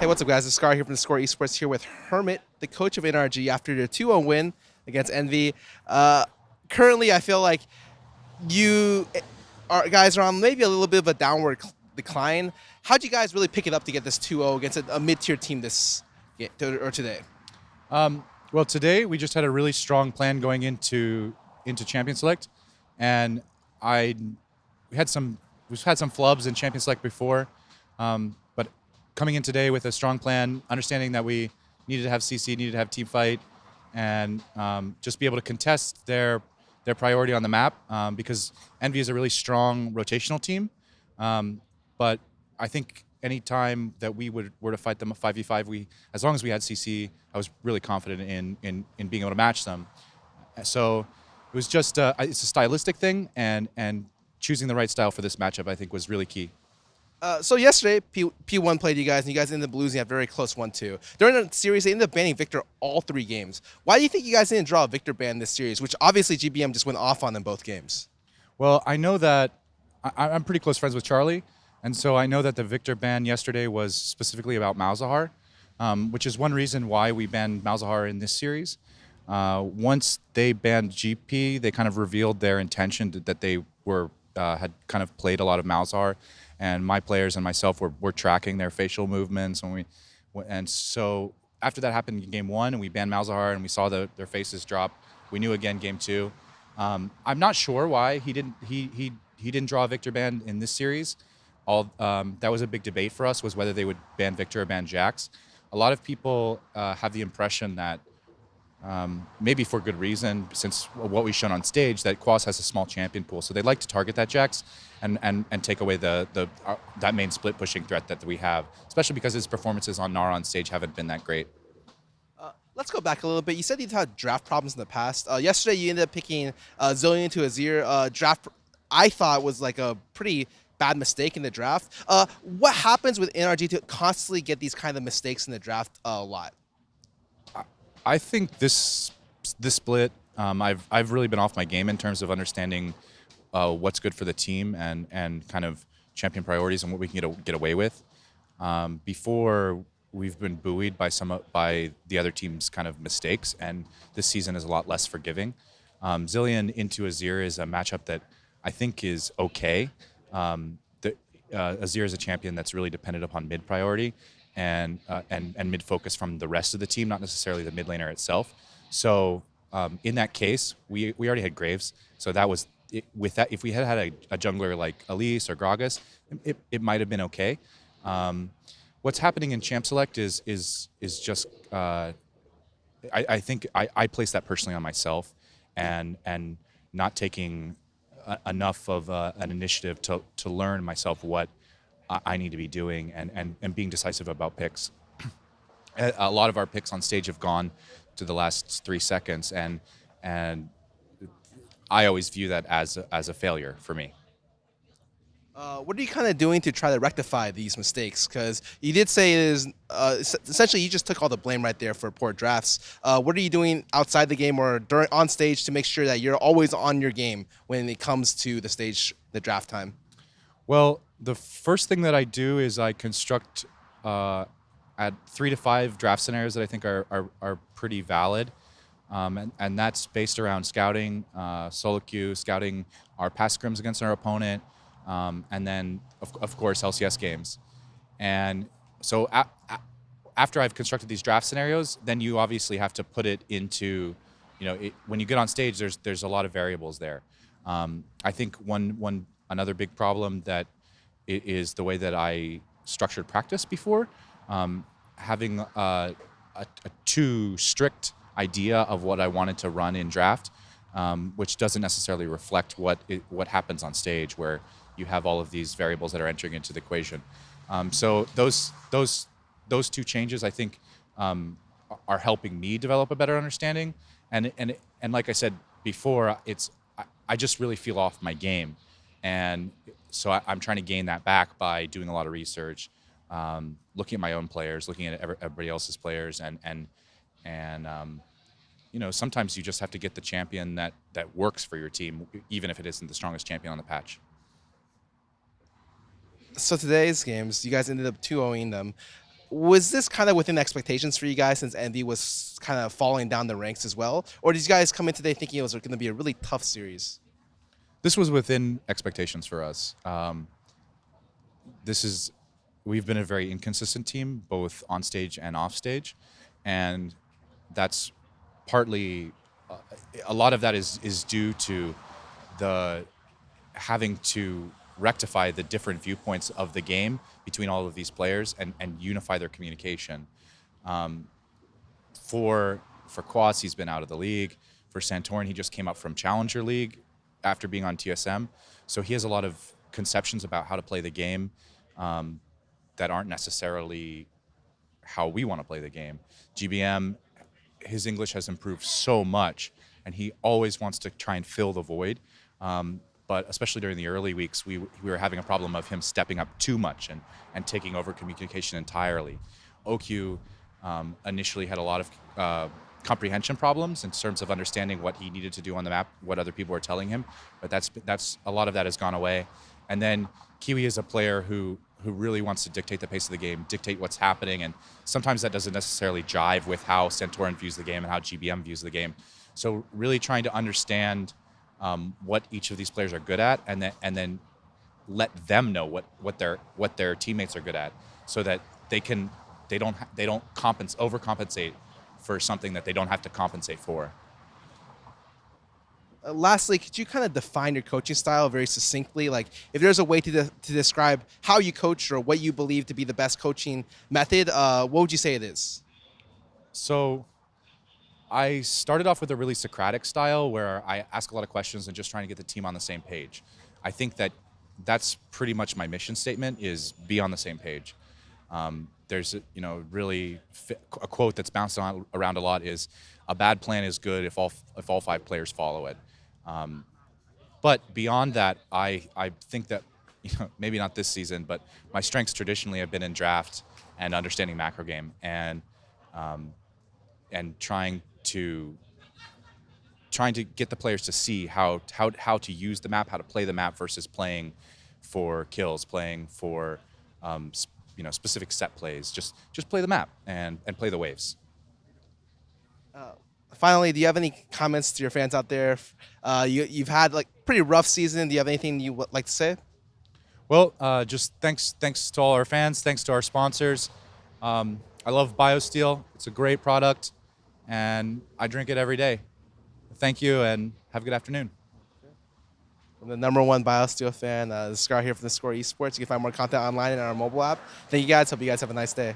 Hey, what's up, guys? It's Scarra here from theScore eSports here with Hermit, the coach of NRG, after their 2-0 win against Envy. Currently, I feel like you guys are on maybe a little bit of a downward decline. How'd you guys really pick it up to get this 2-0 against a mid-tier team today? Well, today we just had a really strong plan going into Champion Select, and we've had some flubs in Champion Select before, but coming in today with a strong plan, understanding that we needed to have CC, needed to have team fight, and just be able to contest their priority on the map, because Envy is a really strong rotational team, but I think any time that we were to fight them a 5v5, as long as we had CC, I was really confident in being able to match them. So it was just it's a stylistic thing, and choosing the right style for this matchup, I think, was really key. So yesterday, P1 played you guys, and you guys ended up losing a very close 1-2. During the series, they ended up banning Victor all 3 games. Why do you think you guys didn't draw a Victor ban this series, which obviously GBM just went off on in both games? Well, I know that I'm pretty close friends with Charlie, and so I know that the Victor ban yesterday was specifically about Malzahar, which is one reason why we banned Malzahar in this series. Once they banned GP, they kind of revealed their intention that they had kind of played a lot of Malzahar, and my players and myself were tracking their facial movements, and so after that happened in game 1, and we banned Malzahar, and we saw their faces drop, we knew again game 2. I'm not sure why he didn't draw a Victor ban in this series. That was a big debate for us, was whether they would ban Victor or ban Jax. A lot of people have the impression that, maybe for good reason, since what we've shown on stage, that Quas has a small champion pool, so they like to target that Jax and take away that main split pushing threat that we have, especially because his performances on Nara on stage haven't been that great. Let's go back a little bit. You said you've had draft problems in the past. Yesterday, you ended up picking Zillion to Azir. Draft, I thought, was like a pretty bad mistake in the draft. What happens with NRG to constantly get these kind of mistakes in the draft a lot? I think this split, I've really been off my game in terms of understanding what's good for the team and kind of champion priorities and what we can get away with. Before, we've been buoyed by the other team's kind of mistakes, and this season is a lot less forgiving. Zillion into Azir is a matchup that I think is okay. Azir is a champion that's really dependent upon mid priority and mid focus from the rest of the team, not necessarily the mid laner itself. So in that case, we already had Graves, so that was with that. If we had a jungler like Elise or Gragas, it might have been okay. What's happening in Champ Select is just I think I place that personally on myself, and not taking enough of an initiative to learn myself what I need to be doing and being decisive about picks. A lot of our picks on stage have gone to the last 3 seconds, and I always view that as a failure for me. What are you kind of doing to try to rectify these mistakes? Because you did say it is essentially you just took all the blame right there for poor drafts. What are you doing outside the game or on stage to make sure that you're always on your game when it comes to the draft time? Well, the first thing that I do is I construct at 3 to 5 draft scenarios that I think are pretty valid. And that's based around scouting solo queue, scouting our past scrims against our opponent, and then, of course, LCS games. And so after I've constructed these draft scenarios, then you obviously have to put it into, when you get on stage, there's a lot of variables there. I think another big problem that is the way that I structured practice before, having a too strict idea of what I wanted to run in draft, which doesn't necessarily reflect what happens on stage, where you have all of these variables that are entering into the equation. So those 2 changes, I think, are helping me develop a better understanding. And like I said before, I just really feel off my game, and so I'm trying to gain that back by doing a lot of research, looking at my own players, looking at everybody else's players, and sometimes you just have to get the champion that works for your team, even if it isn't the strongest champion on the patch. So today's games, you guys ended up 2-0ing them. Was this kind of within expectations for you guys since NV was kind of falling down the ranks as well? Or did you guys come in today thinking it was going to be a really tough series? This was within expectations for us. We've been a very inconsistent team, both on stage and off stage, and that's partly a lot of that is due to the having to rectify the different viewpoints of the game between all of these players and unify their communication. For Quas, he's been out of the league. For Santorin, he just came up from Challenger League after being on TSM. So he has a lot of conceptions about how to play the game that aren't necessarily how we want to play the game. GBM, his English has improved so much, and he always wants to try and fill the void. But especially during the early weeks, we were having a problem of him stepping up too much and taking over communication entirely. OQ initially had a lot of comprehension problems in terms of understanding what he needed to do on the map, what other people were telling him, but that's a lot of that has gone away. And then Kiwi is a player who really wants to dictate the pace of the game, dictate what's happening, and sometimes that doesn't necessarily jive with how Santorin views the game and how GBM views the game. So really trying to understand what each of these players are good at, and then let them know what their teammates are good at, so that they don't overcompensate for something that they don't have to compensate for. Lastly, could you kind of define your coaching style very succinctly? Like, if there's a way to describe how you coach or what you believe to be the best coaching method, what would you say it is? So I started off with a really Socratic style where I ask a lot of questions and just trying to get the team on the same page. I think that's pretty much my mission statement, is be on the same page. There's really a quote that's bounced around a lot is, a bad plan is good if all 5 players follow it. But beyond that, I think that maybe not this season, but my strengths traditionally have been in draft and understanding macro game and trying to get the players to see how to use the map, how to play the map versus playing for kills, playing for specific set plays. Just play the map and play the waves. Finally, do you have any comments to your fans out there? You've had like pretty rough season. Do you have anything you would like to say? Well, just thanks to all our fans. Thanks to our sponsors. I love BioSteel. It's a great product, and I drink it every day. Thank you, and have a good afternoon. I'm the #1 BioSteel fan. Scarra here from theScore eSports. You can find more content online in our mobile app. Thank you guys. Hope you guys have a nice day.